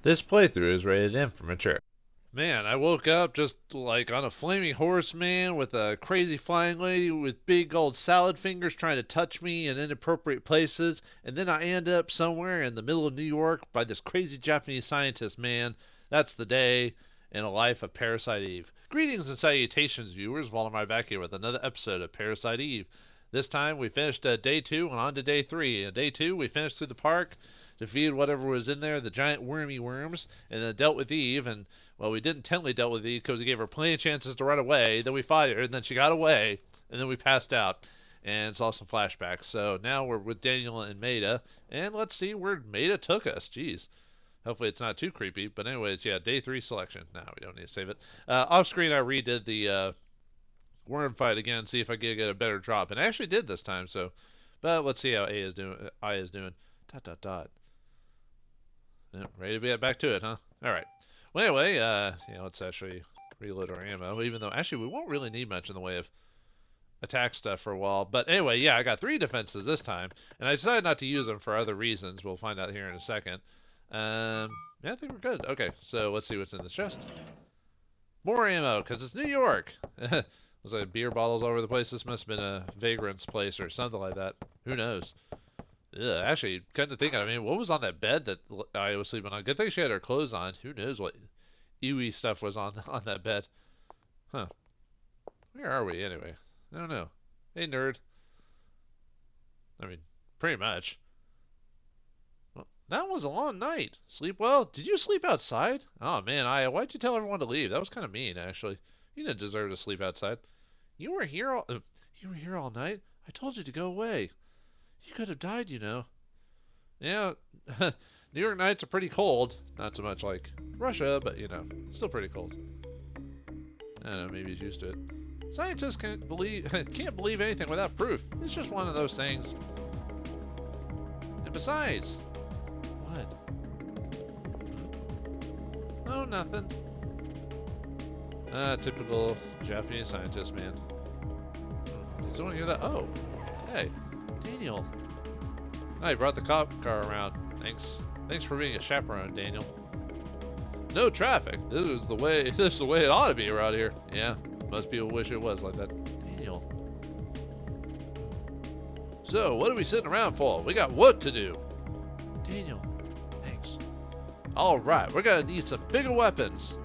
This playthrough is rated M for mature. Man, I woke up just like on a flaming horse, man, with a crazy flying lady with big old salad fingers trying to touch me in inappropriate places, and then I end up somewhere in the middle of New York by this crazy Japanese scientist, man. That's the day in a life of Parasite Eve. Greetings and salutations, viewers. Vauldemare back here with another episode of Parasite Eve. This time we finished day 2 and on to day 3. In day 2, we finished through the park, defeated whatever was in there, the giant wormy worms, and then dealt with Eve. And well, we didn't intently dealt with Eve because we gave her plenty of chances to run away. Then we fought her, and then she got away, and then we passed out and saw some flashbacks. So now we're with Daniel and Maida, and let's see where Maida took us. Jeez. Hopefully it's not too creepy. But anyways, yeah, day 3 selection. Now we don't need to save it. Off screen, I redid the worm fight again, see if I could get a better drop, and I actually did this time. So, but let's see how Aya is doing. Dot dot dot. Yep, ready to get back to it, huh? All right. Well, anyway, let's actually reload our ammo. Even though actually we won't really need much in the way of attack stuff for a while. But anyway, yeah, I got 3 defenses this time, and I decided not to use them for other reasons. We'll find out here in a second. Yeah, I think we're good. Okay, so let's see what's in this chest. More ammo, because it's New York. There's like beer bottles all over the place. This must have been a vagrant's place or something like that. Who knows? Ugh, actually, come to think of it, I mean, what was on that bed that I was sleeping on? Good thing she had her clothes on. Who knows what ewy stuff was on that bed. Huh. Where are we, anyway? I don't know. Hey, nerd. I mean, pretty much. Well, that was a long night. Sleep well? Did you sleep outside? Oh, man, why'd you tell everyone to leave? That was kind of mean, actually. You didn't deserve to sleep outside. You were here all night? I told you to go away. You could have died, you know. Yeah, New York nights are pretty cold. Not so much like Russia, but, still pretty cold. I don't know, maybe he's used to it. Scientists can't believe anything without proof. It's just one of those things. And besides... What? Oh, nothing. Typical Japanese scientist, man. Did someone hear that? Oh, hey. Daniel. I brought the cop car around. Thanks for being a chaperone, Daniel. No traffic. This is the way it ought to be around here. Yeah, most people wish it was like that. Daniel. So, what are we sitting around for? We got work to do. Daniel. Thanks. All right, we're gonna need some bigger weapons.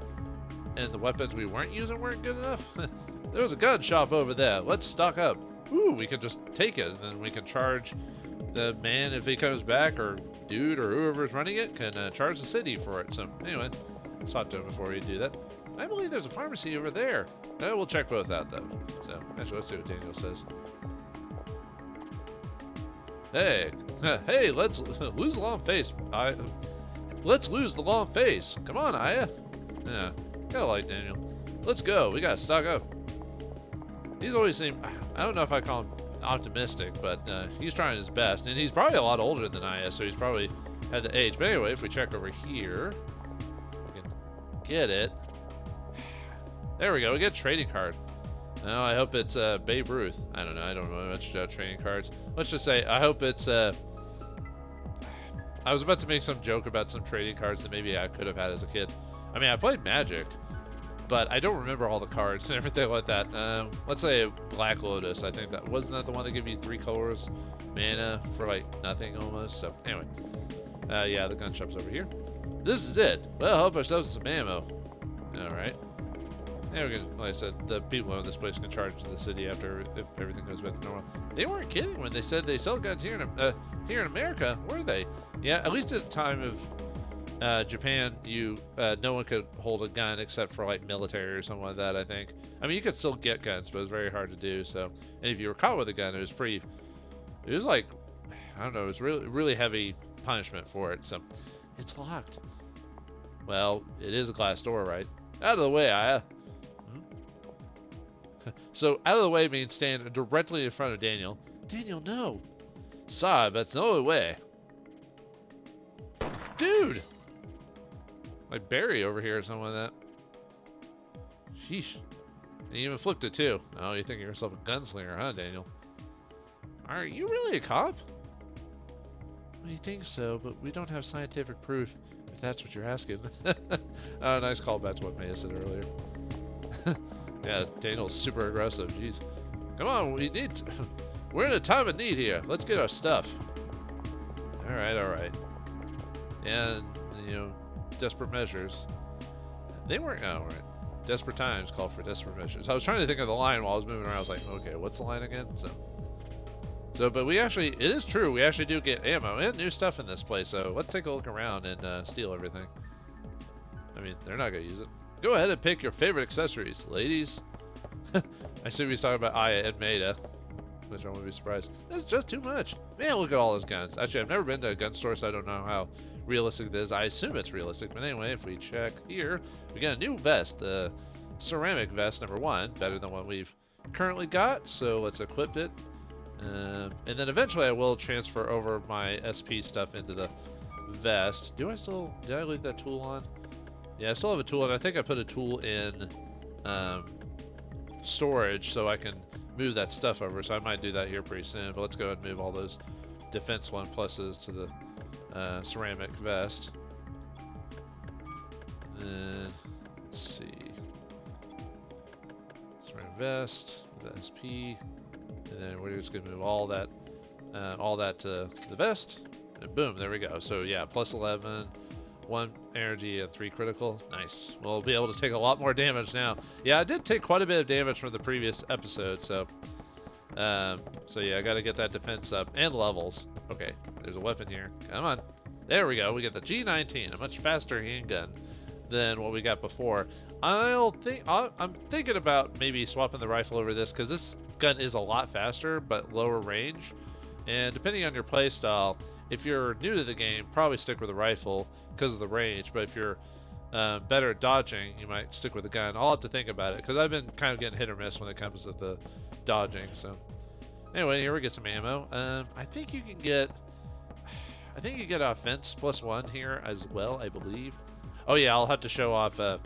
And the weapons we weren't using weren't good enough. There was a gun shop over there. Let's stock up. Ooh, we can just take it, and then we can charge the man if he comes back, or dude, or whoever's running it can charge the city for it. So anyway, let's talk to him before we do that. I believe there's a pharmacy over there. We'll check both out though. So actually, let's see what Daniel says. Hey, hey, let's lose the long face. Let's lose the long face. Come on, Aya. Yeah, kinda like Daniel. Let's go. We gotta stock up. He's always seemed, I don't know if I call him optimistic, but he's trying his best. And he's probably a lot older than I am, so he's probably had the age. But anyway, if we check over here, we can get it. There we go. We get a trading card. Now, I hope it's Babe Ruth. I don't know. I don't know much about trading cards. Let's just say, I hope it's... I was about to make some joke about some trading cards that maybe I could have had as a kid. I mean, I played Magic, but I don't remember all the cards and everything like that. Let's say Black Lotus. I think wasn't that the one that gave you 3 colors mana for like nothing almost. So anyway, yeah, the gun shop's over here. This is it. Well, help ourselves with some ammo. All right. Now we're gonna, like I said, the people in this place can charge the city after if everything goes back to normal. They weren't kidding when they said they sell guns here in America, were they? Yeah, at least at the time of Japan, no one could hold a gun except for like military or something like that, I think. I mean, you could still get guns, but it was very hard to do. So, and if you were caught with a gun, it was like, I don't know, it was really, really heavy punishment for it. So, it's locked. Well, it is a glass door, right? Out of the way, Aya. So, out of the way means stand directly in front of Daniel. Daniel, no. Sorry, but it's the only way. Dude! Like Barry over here or something like that. Sheesh. And you even flipped it too. Oh, you think of yourself a gunslinger, huh, Daniel? Are you really a cop? We think so, but we don't have scientific proof. If that's what you're asking. Oh, nice callback to what Maya said earlier. Yeah, Daniel's super aggressive. Jeez. Come on, we need to, we're in a time of need here. Let's get our stuff. Alright, alright. And, you know, desperate measures. They weren't, oh, right. Desperate times call for desperate measures. I was trying to think of the line while I was moving around. I was like, okay, what's the line again? So, but we actually, it is true, we actually do get ammo and new stuff in this place. So let's take a look around and steal everything. I mean, they're not going to use it. Go ahead and pick your favorite accessories, ladies. I assume he's talking about Aya and Maida, which I wouldn't be surprised. That's just too much. Man, look at all those guns. Actually, I've never been to a gun store, so I don't know how realistic it is. I assume it's realistic, but anyway, if we check here, we got a new vest, the ceramic vest #1, better than what we've currently got, so let's equip it. And then eventually I will transfer over my SP stuff into the vest. Did I leave that tool on? Yeah, I still have a tool, and I think I put a tool in storage so I can move that stuff over, so I might do that here pretty soon. But let's go ahead and move all those defense 1+s to the ceramic vest. And then, let's see. Ceramic vest, the SP, and then we're just going to move all that to the vest, and boom, there we go. So yeah, +11. 1 energy and 3 critical. Nice. We'll be able to take a lot more damage now. Yeah, I did take quite a bit of damage from the previous episode, so yeah, I got to get that defense up and levels. Okay, there's a weapon here. Come on. There we go. We get the G19, a much faster handgun than what we got before. I'm thinking about maybe swapping the rifle over this, because this gun is a lot faster but lower range, and depending on your playstyle, if you're new to the game, probably stick with the rifle because of the range, but if you're better at dodging, you might stick with the gun. I'll have to think about it, because I've been kind of getting hit or miss when it comes to the dodging. So anyway, here we get some ammo. I think you get offense +1 here as well, I believe. Oh yeah, I'll have to show off, I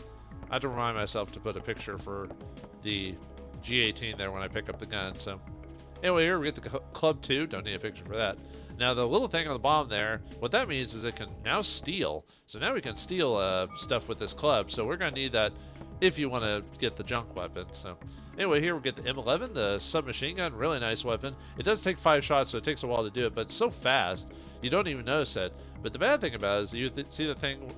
have to remind myself to put a picture for the G18 there when I pick up the gun. So anyway, here we get the Club 2, don't need a picture for that. Now the little thing on the bottom there, what that means is it can now steal. So now we can steal stuff with this club. So we're going to need that if you want to get the junk weapon. So anyway, here we get the M11, the submachine gun, really nice weapon. It does take 5 shots, so it takes a while to do it, but it's so fast, you don't even notice it. But the bad thing about it is you see the thing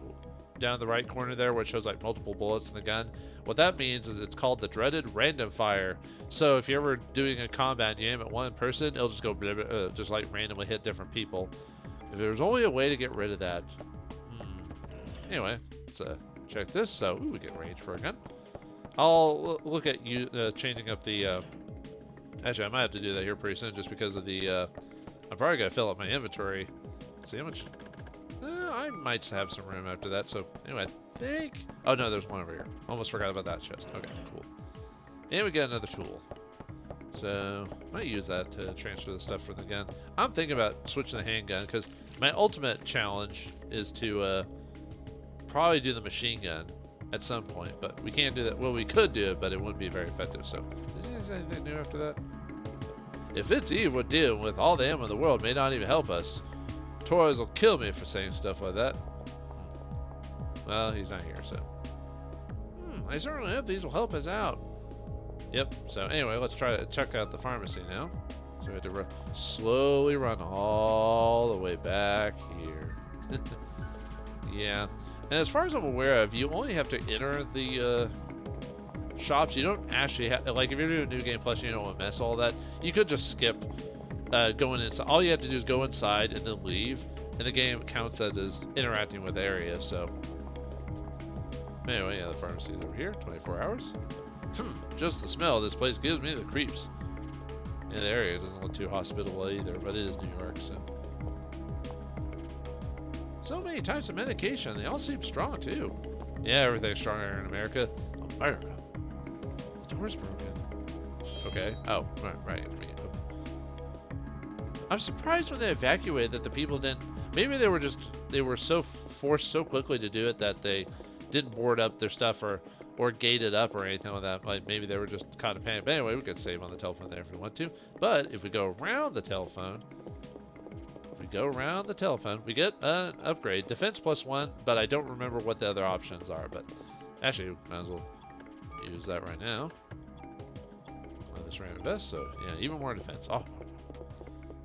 down in the right corner there where it shows like multiple bullets in the gun. What that means is it's called the dreaded random fire. So if you're ever doing a combat and you aim at one person, it'll just go blah, blah, just like randomly hit different people. If there's only a way to get rid of that. Anyway, let's check this. So we get range for a gun. I'll look at you changing up the actually I might have to do that here pretty soon, just because of the I'm probably gonna fill up my inventory. See how much I might have some room after that. So anyway, I think, oh no, there's one over here. Almost forgot about that chest. Okay, cool. And we get another tool. So I might use that to transfer the stuff from the gun. I'm thinking about switching the handgun, because my ultimate challenge is to probably do the machine gun at some point, but we can't do that. Well, we could do it, but it wouldn't be very effective. So is there anything new after that? If it's Eve would deal with all the ammo in the world, may not even help us. Torres will kill me for saying stuff like that. Well, he's not here, so. I certainly hope these will help us out. Yep, so anyway, let's try to check out the pharmacy now. So we have to slowly run all the way back here. Yeah, and as far as I'm aware of, you only have to enter the shops. You don't actually have, like if you're doing New Game Plus, you don't want to mess all that. You could just skip going inside. All you have to do is go inside and then leave, and the game counts that as interacting with the area. So anyway, yeah, the pharmacy is over here, 24 hours. Just the smell of this place gives me the creeps. And the area doesn't look too hospitable either, but it is New York, so. So many types of medication, they all seem strong too. Yeah, everything's stronger in America. America. The door's broken. Okay. Oh, right. I'm surprised when they evacuated that the people didn't. Maybe they were so forced so quickly to do it that they didn't board up their stuff or gate it up or anything like that. Like maybe they were just caught in panic. But anyway, we could save on the telephone there if we want to. But if we go around the telephone, if we We go around the telephone. We get an upgrade. Defense +1, but I don't remember what the other options are. But actually, might as well use that right now. This random vest, so yeah, even more defense. Oh.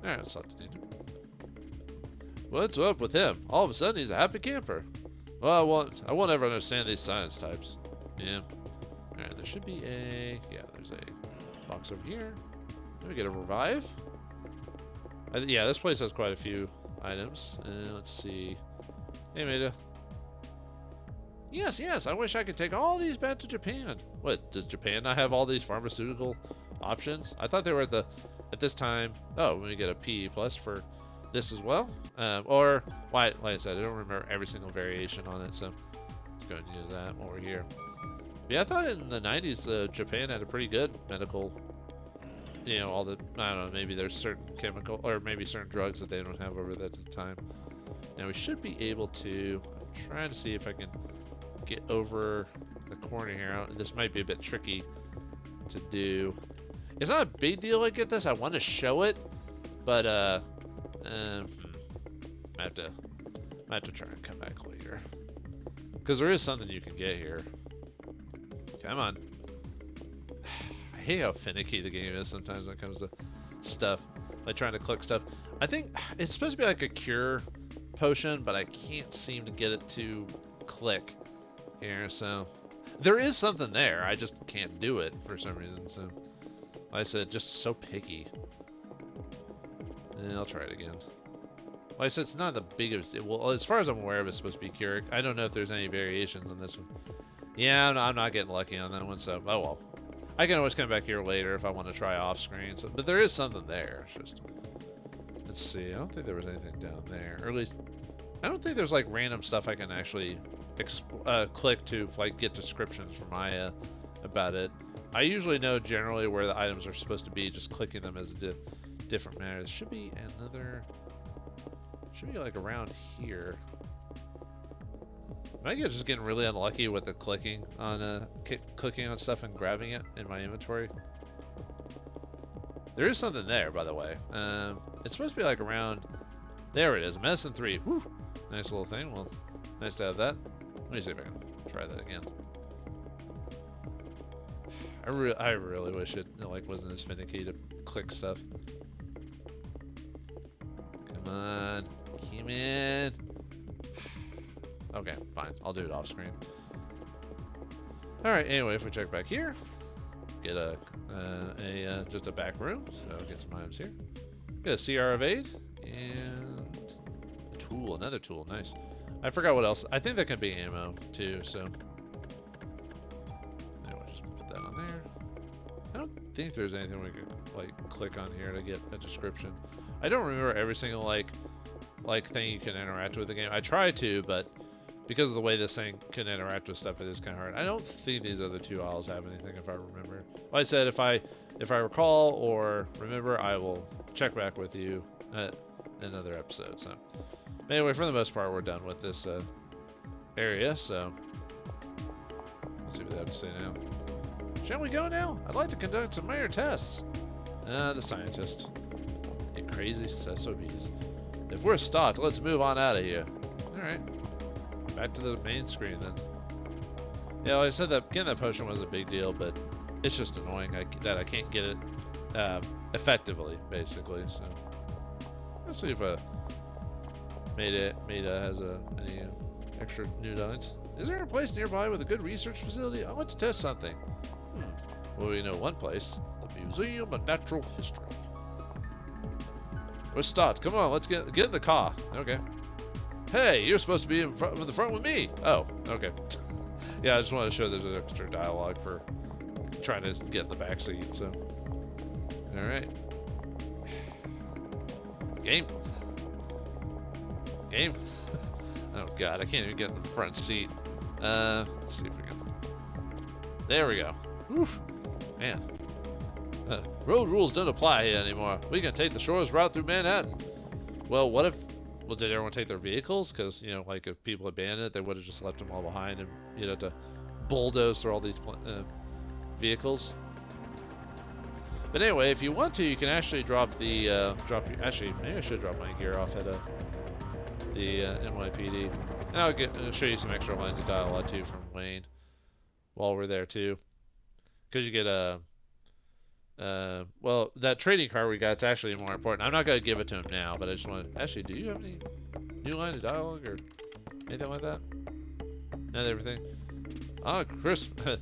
Alright, let's talk to Danger. What's up with him? All of a sudden, he's a happy camper. Well, I won't ever understand these science types. Yeah. Alright, there should be a... Yeah, there's a box over here. Let me get a revive. Yeah, this place has quite a few items. Let's see. Hey, Maida. Yes, I wish I could take all these back to Japan. What, does Japan not have all these pharmaceutical options? I thought they were at this time. Oh, we get a PE plus for this as well. Or, like I said, I don't remember every single variation on it, so let's go ahead and use that while we're here. Yeah, I thought in the 90s, Japan had a pretty good medical, you know, all the, I don't know, maybe there's certain chemical, or maybe certain drugs that they don't have over there at the time. Now, we should be able to, I'm trying to see if I can get over the corner here. This might be a bit tricky to do. It's not a big deal I get this. I want to show it, but I have to try and come back later, because there is something you can get here. Come on. I hate how finicky the game is sometimes when it comes to stuff, like trying to click stuff. I think it's supposed to be like a cure potion, but I can't seem to get it to click here, so there is something there. I just can't do it for some reason, so like I said, just so picky. I'll try it again. Like I said, it's not the biggest. Well, as far as I'm aware of, it's supposed to be cured. I don't know if there's any variations on this one. Yeah, I'm not getting lucky on that one, so oh well. I can always come back here later if I want to try off screen. So, but there is something there. It's just, let's see. I don't think there was anything down there, or at least I don't think there's like random stuff I can actually click to like get descriptions from Aya about it. I usually know generally where the items are supposed to be, just clicking them as a different manner. There should be another. Should be like around here. I get just getting really unlucky with the clicking on stuff and grabbing it in my inventory. There is something there, by the way. It's supposed to be like around. There it is, medicine 3. Whew. Nice little thing. Well, nice to have that. Let me see if I can try that again. I really wish it like wasn't as finicky to click stuff. Come on, come in. Okay, fine. I'll do it off screen. All right. Anyway, if we check back here, get just a back room. So get some items here. Get a CR of 8 and a tool. Another tool. Nice. I forgot what else. I think that can be ammo too. So anyway, just put that on there. I don't think there's anything we could like click on here to get a description. I don't remember every single like thing you can interact with the game. I try to, but because of the way this thing can interact with stuff, it is kind of hard. I don't think these other two aisles have anything, if I remember. Like I said, if I recall or remember, I will check back with you at another episode. So anyway, for the most part, we're done with this area. So let's see what they have to say now. Shall we go now? I'd like to conduct some minor tests. The scientist. You crazy SOBs. If we're stocked, let's move on out of here. All right. Back to the main screen then. Yeah, like I said, that getting that potion was a big deal, but it's just annoying that I can't get it effectively, basically. So let's see if Maida has any extra new lines. Is there a place nearby with a good research facility? I want to test something. Well, we know one place: the Museum of Natural History. We're stopped. Come on, let's get in the car. Okay. Hey, you're supposed to be in the front with me. Oh, okay. Yeah, I just wanted to show there's an extra dialogue for trying to get in the back seat. So, all right. Game. Oh God, I can't even get in the front seat. Let's see if we can. There we go. Oof, man. Road rules don't apply here anymore. We can take the shortest route through Manhattan. Well, what if? Well, did everyone take their vehicles? Because, you know, like if people abandoned it, they would have just left them all behind and you'd have to bulldoze through all these vehicles. But anyway, if you want to, you can actually drop the actually, maybe I should drop my gear off at the NYPD, and I'll show you some extra lines of dialogue too from Wayne while we're there too, because you get a well, that trading card we got is actually more important. I'm not gonna give it to him now, but I just want to actually. Do you have any new lines of dialogue or anything like that? Not everything. Oh, Christmas.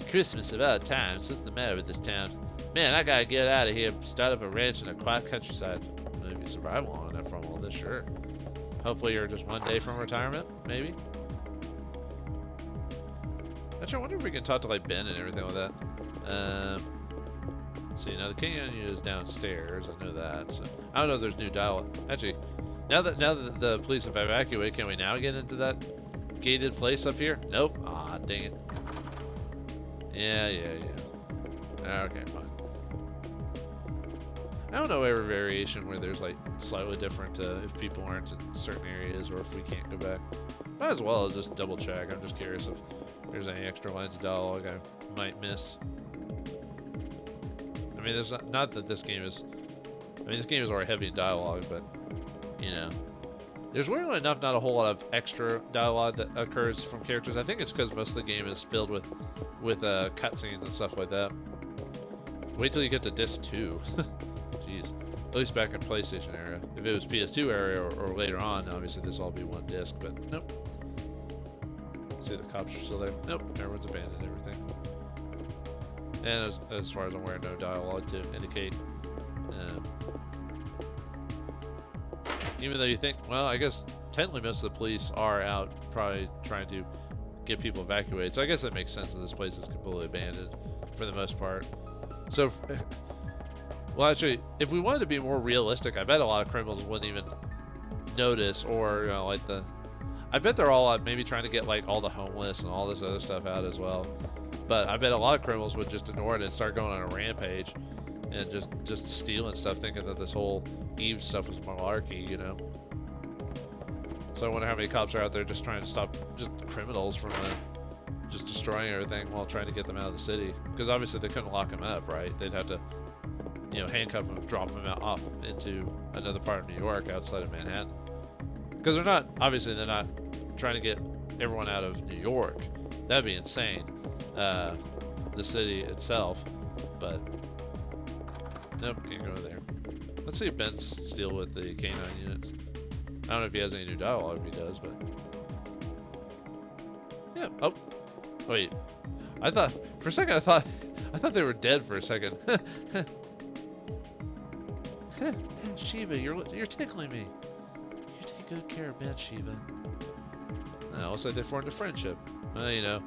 Christmas about time. What's the matter with this town? Man, I gotta get out of here. Start up a ranch in a quiet countryside. Maybe survive long enough from all this, sure. Hopefully you're just one day from retirement, maybe. Actually, I wonder if we can talk to like Ben and everything like that. See, now the canyon is downstairs. I know that. So I don't know if there's new dialogue. Actually, now that the police have evacuated, can we now get into that gated place up here? Nope. Ah, dang it. Yeah. Okay, fine. I don't know every variation where there's like slightly different if people aren't in certain areas or if we can't go back. Might as well just double check. I'm just curious if there's any extra lines of dialogue I might miss. I mean, there's not that this game is. I mean, this game is already heavy in dialogue, but you know, there's weirdly enough not a whole lot of extra dialogue that occurs from characters. I think it's because most of the game is filled with cutscenes and stuff like that. Wait till you get to disc 2. Jeez. At least back in PlayStation era. If it was PS2 era or later on, obviously this all be one disc, but nope. See, the cops are still there. Nope, everyone's abandoned everything. And as far as I'm aware, no dialogue to indicate. Even though you think, well, I guess technically most of the police are out probably trying to get people evacuated. So I guess that makes sense that this place is completely abandoned for the most part. So, well, actually, if we wanted to be more realistic, I bet a lot of criminals wouldn't even notice, or, you know, like I bet they're all out maybe trying to get like all the homeless and all this other stuff out as well. But I bet a lot of criminals would just ignore it and start going on a rampage and just stealing stuff, thinking that this whole Eve stuff was malarkey, you know. So I wonder how many cops are out there just trying to stop just criminals from just destroying everything while trying to get them out of the city. Because obviously they couldn't lock them up, right? They'd have to, you know, handcuff them, drop them off into another part of New York outside of Manhattan. Because they're not trying to get everyone out of New York. That'd be insane. The city itself, but nope, can't go there. Let's see if Ben's still with the K9 units. I don't know if he has any new dialogue. If he does, but yeah. Oh, wait. I thought for a second. I thought they were dead for a second. Shiva, you're tickling me. You take good care of Ben, Shiva. No, looks like they formed a friendship. You know.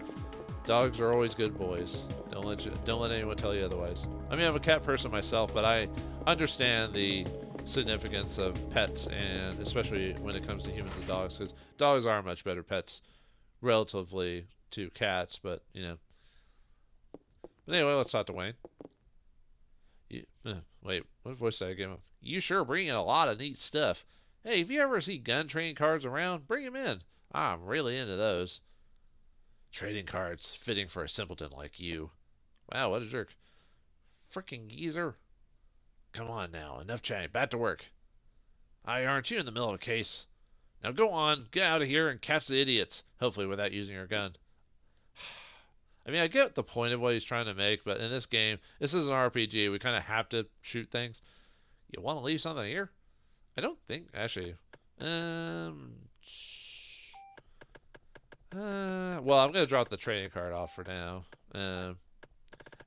Dogs are always good boys. Don't let anyone tell you otherwise. I mean, I'm a cat person myself, but I understand the significance of pets, and especially when it comes to humans and dogs, because dogs are much better pets relatively to cats. But you know. But anyway, let's talk to Wayne. Wait, what voice did I give him? You sure bring in a lot of neat stuff. Hey, if you ever see gun trading cards around, bring them in. I'm really into those. Trading cards, fitting for a simpleton like you. Wow, what a jerk. Frickin' geezer. Come on now, enough chatting, back to work. Aren't you in the middle of a case? Now go on, get out of here and catch the idiots, hopefully without using your gun. I mean, I get the point of what he's trying to make, but in this game, this is an RPG, we kind of have to shoot things. You want to leave something here? I don't think, actually. Well, I'm going to drop the trading card off for now.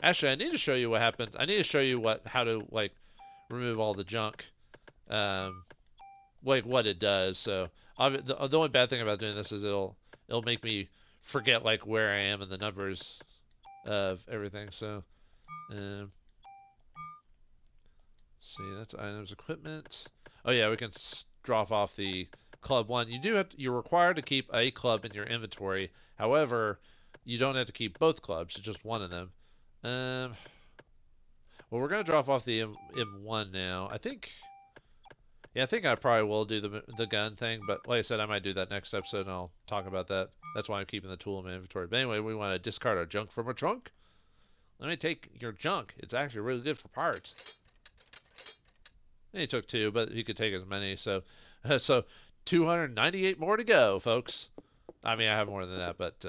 Actually, I need to show you what happens. I need to show you how to, like, remove all the junk. Like, what it does. So, the only bad thing about doing this is it'll make me forget, like, where I am and the numbers of everything. So, see, that's items, equipment. Oh, yeah, we can drop off the Club 1. You're required to keep a club in your inventory. However, you don't have to keep both clubs, it's just one of them. Well, we're going to drop off the M1 now. I think I probably will do the gun thing, but like I said, I might do that next episode, and I'll talk about that. That's why I'm keeping the tool in my inventory. But anyway, we want to discard our junk from our trunk. Let me take your junk. It's actually really good for parts. And he took 2, but he could take as many. So, so 298 more to go, folks. I mean, I have more than that, but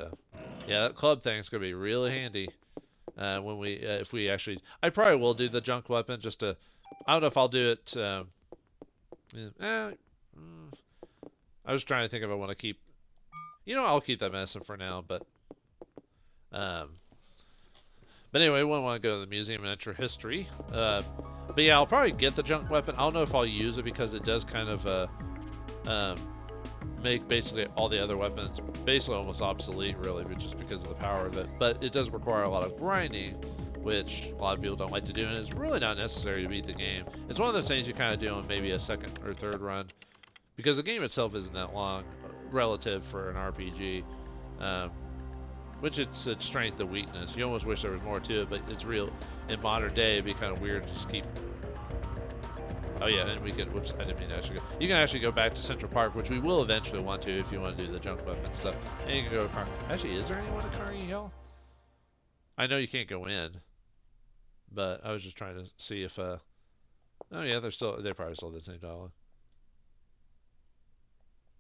yeah, that club thing is gonna be really handy when we, if we actually. I probably will do the junk weapon just to. I don't know if I'll do it. I was trying to think if I want to keep. I'll keep that medicine for now, but. But anyway, we want to go to the Museum of Natural History. But yeah, I'll probably get the junk weapon. I don't know if I'll use it because it does kind of make basically all the other weapons basically almost obsolete, really, but just because of the power of it. But it does require a lot of grinding, which a lot of people don't like to do, and it's really not necessary to beat the game. It's one of those things you kind of do on maybe a second or third run, because the game itself isn't that long relative for an RPG. Which it's strength to weakness. You almost wish there was more to it, but it's real. In modern day, it'd be kind of weird to just keep. Oh yeah, and we can. Whoops, I didn't mean to actually go. You can actually go back to Central Park, which we will eventually want to if you want to do the junk weapon stuff. And you can go to Actually, is there anyone at Carnegie Hill? I know you can't go in, but I was just trying to see if. Oh yeah, they're probably still the same dialogue.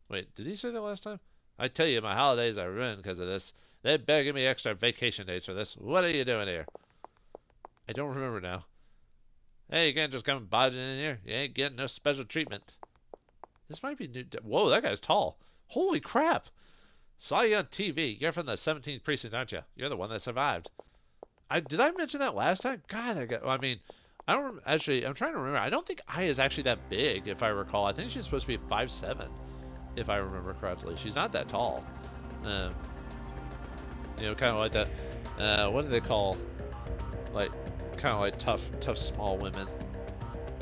Wait, did he say that last time? I tell you, my holidays are ruined because of this. They begging me extra vacation days for this. What are you doing here? I don't remember now. Hey, you can't just come barging in here. You ain't getting no special treatment. This might be new. Whoa, that guy's tall. Holy crap. Saw you on TV. You're from the 17th precinct, aren't you? You're the one that survived. Did I mention that last time? God, I mean, I don't actually. I'm trying to remember. I don't think Aya is actually that big, if I recall. I think she's supposed to be 5'7", if I remember correctly. She's not that tall. Kind of like that. What do they call, like, kind of like tough small women?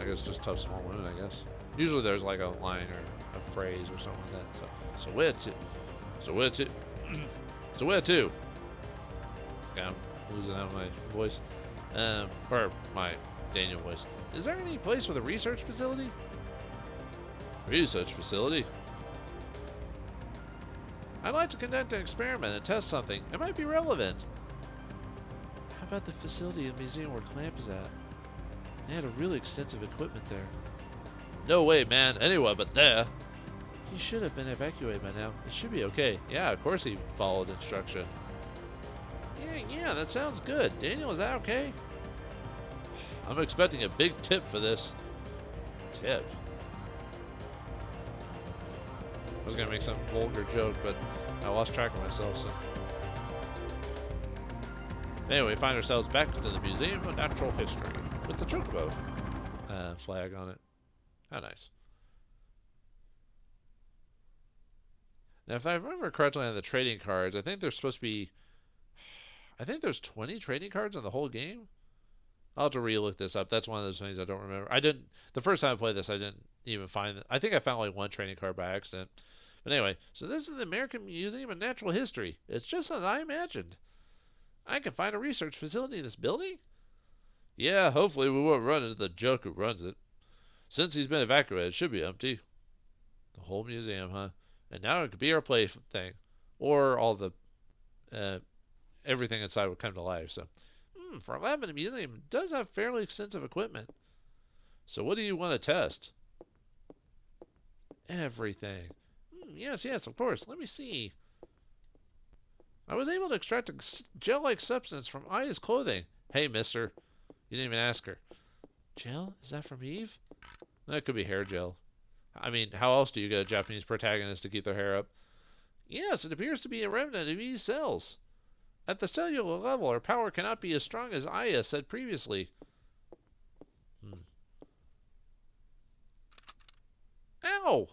I guess just tough small women. I guess usually there's like a line or a phrase or something like that. So where to? So where to? God, I'm losing out my voice, or my Daniel voice. Is there any place with a research facility? Research facility? I'd like to conduct an experiment and test something. It might be relevant. How about the facility in the museum where Clamp is at? They had a really extensive equipment there. No way, man. Anywhere but there. He should have been evacuated by now. It should be okay. Yeah, of course he followed instruction. Yeah, that sounds good. Daniel, is that okay? I'm expecting a big tip for this. Tip? I was going to make some vulgar joke, but I lost track of myself, so. Anyway, we find ourselves back to the Museum of Natural History with the chocobo flag on it. How nice. Now, if I remember correctly on the trading cards, I think there's supposed to be. I think there's 20 trading cards on the whole game. I'll have to re-look this up. That's one of those things I don't remember. The first time I played this, I didn't even find it. I think I found like one trading card by accident. But anyway, so this is the American Museum of Natural History. It's just as I imagined. I can find a research facility in this building? Yeah, hopefully we won't run into the joke who runs it. Since he's been evacuated, it should be empty. The whole museum, huh? And now it could be our play thing. Or all the, everything inside would come to life, so. For a lab in a museum, it does have fairly extensive equipment. So what do you want to test? Everything. Yes, of course. Let me see. I was able to extract a gel-like substance from Aya's clothing. Hey, mister. You didn't even ask her. Gel? Is that from Eve? That could be hair gel. I mean, how else do you get a Japanese protagonist to keep their hair up? Yes, it appears to be a remnant of Eve's cells. At the cellular level, her power cannot be as strong as Aya said previously. Ow!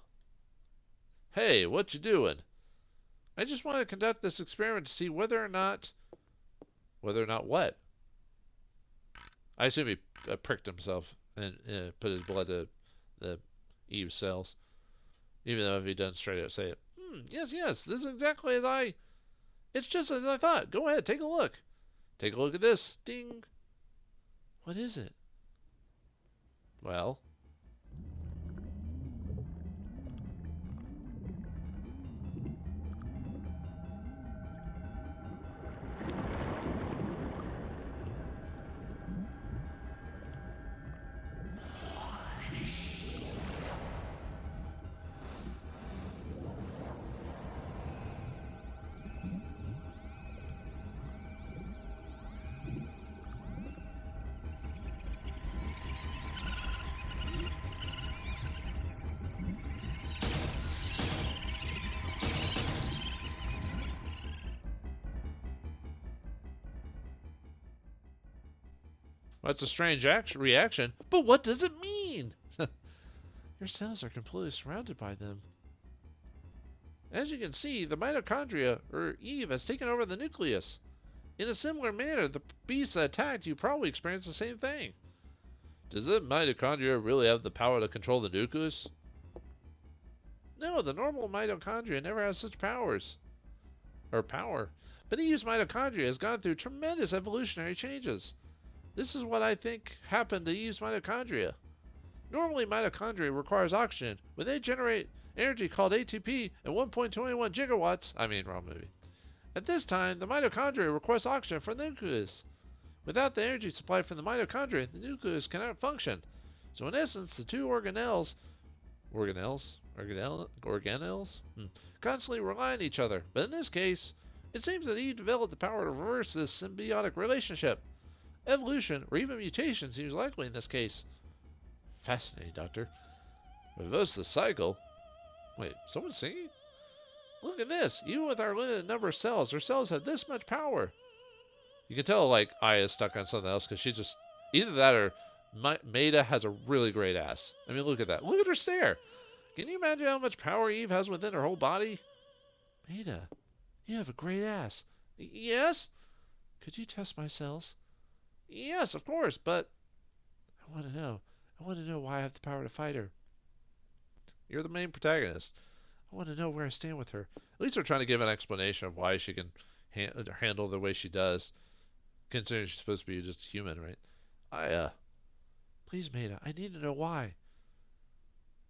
Hey, what you doing? I just want to conduct this experiment to see whether or not what? I assume he pricked himself and put his blood to the Eve cells. Even though if he doesn't straight up say it. Yes, this is exactly as I... It's just as I thought. Go ahead, take a look. Take a look at this. Ding. What is it? Well... Well, that's a strange reaction, but what does it mean? Your cells are completely surrounded by them. As you can see, the mitochondria, or Eve, has taken over the nucleus. In a similar manner, the beast that attacked you probably experienced the same thing. Does the mitochondria really have the power to control the nucleus? No, the normal mitochondria never has such powers. Or power. But Eve's mitochondria has gone through tremendous evolutionary changes. This is what I think happened to Eve's mitochondria. Normally, mitochondria requires oxygen, when they generate energy called ATP at 1.21 gigawatts. Wrong movie. At this time, the mitochondria requires oxygen from the nucleus. Without the energy supply from the mitochondria, the nucleus cannot function. So in essence, the two organelles constantly rely on each other. But in this case, it seems that Eve developed the power to reverse this symbiotic relationship. Evolution, or even mutation, seems likely in this case. Fascinating, Doctor. Reverse the cycle? Wait, someone's singing? Look at this! Even with our limited number of cells, our cells have this much power. You can tell, like, Aya's stuck on something else, because she just... Either that or Maida has a really great ass. Look at that. Look at her stare. Can you imagine how much power Eve has within her whole body? Maida, you have a great ass. Yes? Could you test my cells? Yes, of course, but... I want to know. I want to know why I have the power to fight her. You're the main protagonist. I want to know where I stand with her. At least they're trying to give an explanation of why she can handle the way she does. Considering she's supposed to be just human, right? Please, Maida, I need to know why.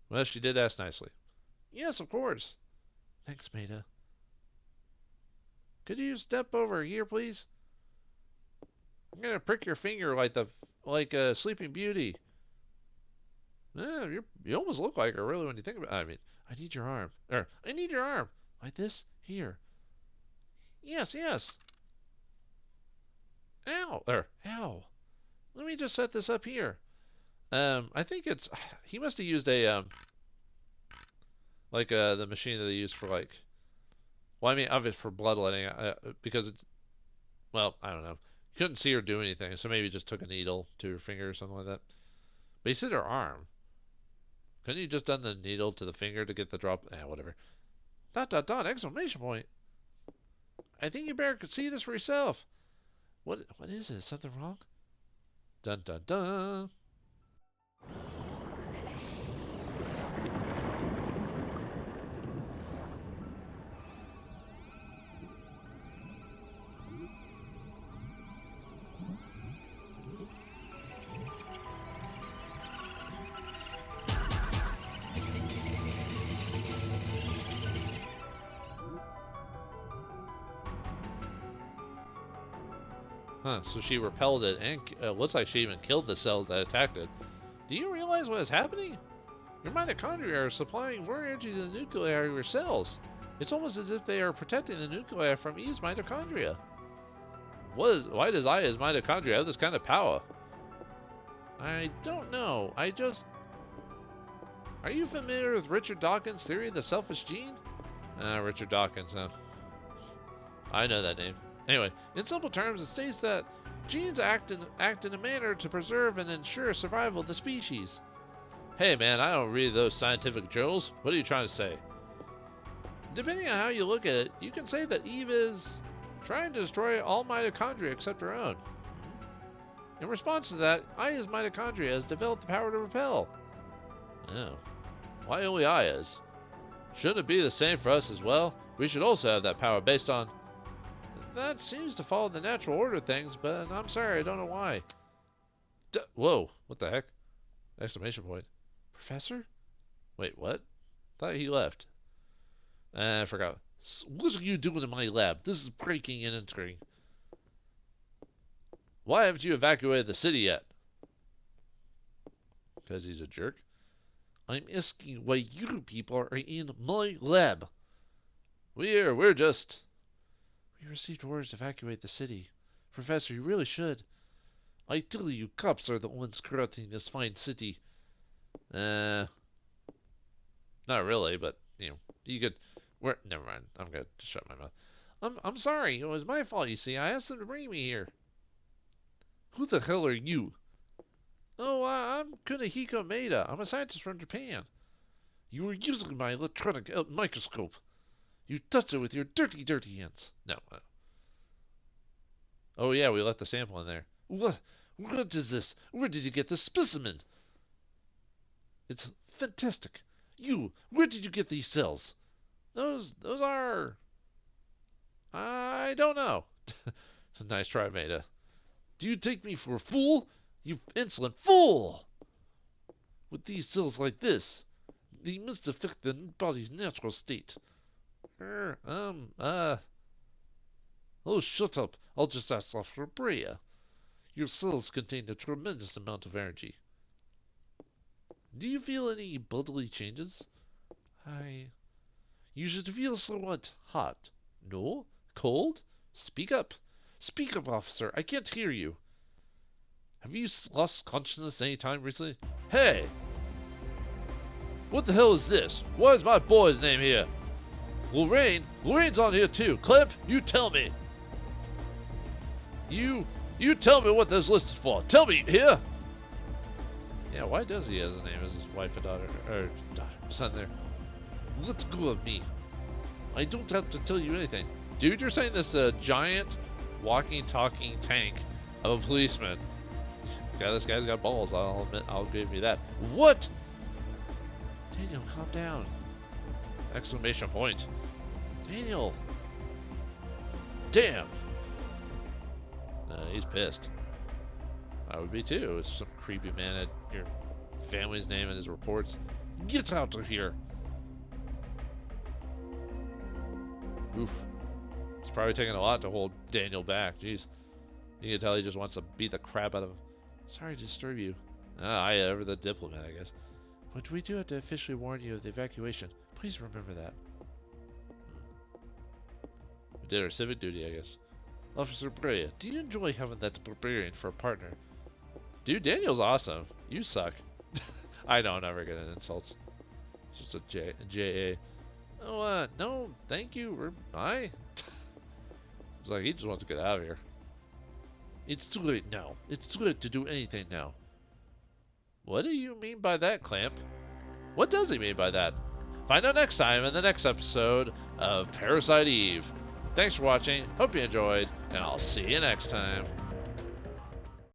Well, she did ask nicely. Yes, of course. Thanks, Maida. Could you step over here, please? I'm gonna prick your finger like a Sleeping Beauty. You almost look like her, really, when you think about it. I need your arm. I need your arm. Like this? Here. Yes, yes. Ow. Ow. Let me just set this up here. I think it's... He must have used a, the machine that they use for, obviously for bloodletting, because it's... Well, I don't know. You couldn't see her do anything, so maybe he just took a needle to her finger or something like that. But he said her arm. Couldn't you just done the needle to the finger to get the drop? Whatever. ... Exclamation point. I think you better see this for yourself. What is it? Is something wrong? Dun dun dun. So she repelled it, and looks like she even killed the cells that attacked it. Do you realize what is happening? Your mitochondria are supplying more energy to the nuclei of your cells. It's almost as if they are protecting the nuclei from Eve's mitochondria. Why does Aya's mitochondria have this kind of power? I don't know. Are you familiar with Richard Dawkins' theory of the selfish gene? Richard Dawkins, huh? I know that name. Anyway, in simple terms, it states that genes act in a manner to preserve and ensure survival of the species. Hey man, I don't read those scientific journals. What are you trying to say? Depending on how you look at it, you can say that Eve is trying to destroy all mitochondria except her own. In response to that, Aya's mitochondria has developed the power to repel. Oh. Why only Aya's? Shouldn't it be the same for us as well? We should also have that power based on... That seems to follow the natural order of things, but I'm sorry, I don't know why. Whoa, what the heck? Exclamation point. Professor? Wait, what? Thought he left. I forgot. What are you doing in my lab? This is breaking and entering. Why haven't you evacuated the city yet? Because he's a jerk. I'm asking why you people are in my lab. We're just... We received orders to evacuate the city. Professor, you really should. I tell you, cops are the ones corrupting this fine city. Not really, but, you could... Never mind. I'm going to shut my mouth. I'm sorry. It was my fault, you see. I asked them to bring me here. Who the hell are you? Oh, I'm Kunihiko Maeda. I'm a scientist from Japan. You were using my electronic microscope. You touched it with your dirty, dirty hands. No. Oh, yeah, we left the sample in there. What is this? Where did you get this specimen? It's fantastic. Where did you get these cells? Those are... I don't know. Nice try, Maeda. Do you take me for a fool? You insolent fool! With these cells like this, they must affect the body's natural state. Oh, shut up. I'll just ask Aya Brea. Your cells contain a tremendous amount of energy. Do you feel any bodily changes? You should feel somewhat hot. No? Cold? Speak up. Speak up, officer. I can't hear you. Have you lost consciousness any time recently? Hey! What the hell is this? Why is my boy's name here? Lorraine's on here too. Clamp, you tell me. You tell me what this list is for. Tell me here. Yeah, why does he have his name as his wife and son there? Let go of me. I don't have to tell you anything. Dude, you're saying this giant walking, talking tank of a policeman. Yeah, this guy's got balls. I'll admit, I'll give you that. What? Daniel, calm down. Exclamation point. Daniel. Damn. He's pissed. I would be too. It's some creepy man at your family's name and his reports. Get out of here. Oof. It's probably taking a lot to hold Daniel back. Jeez. You can tell he just wants to beat the crap out of him. Sorry to disturb you. I ever the diplomat, I guess. But we do have to officially warn you of the evacuation. Please remember that. We did our civic duty, I guess. Officer Brea, do you enjoy having that barbarian for a partner? Dude, Daniel's awesome. You suck. I know, I'm never getting insults. It's just a J-A. Oh, no, thank you. It's like he just wants to get out of here. It's too late now. It's too late to do anything now. What do you mean by that, Clamp? What does he mean by that? Find out next time in the next episode of Parasite Eve. Thanks for watching. Hope you enjoyed, and I'll see you next time.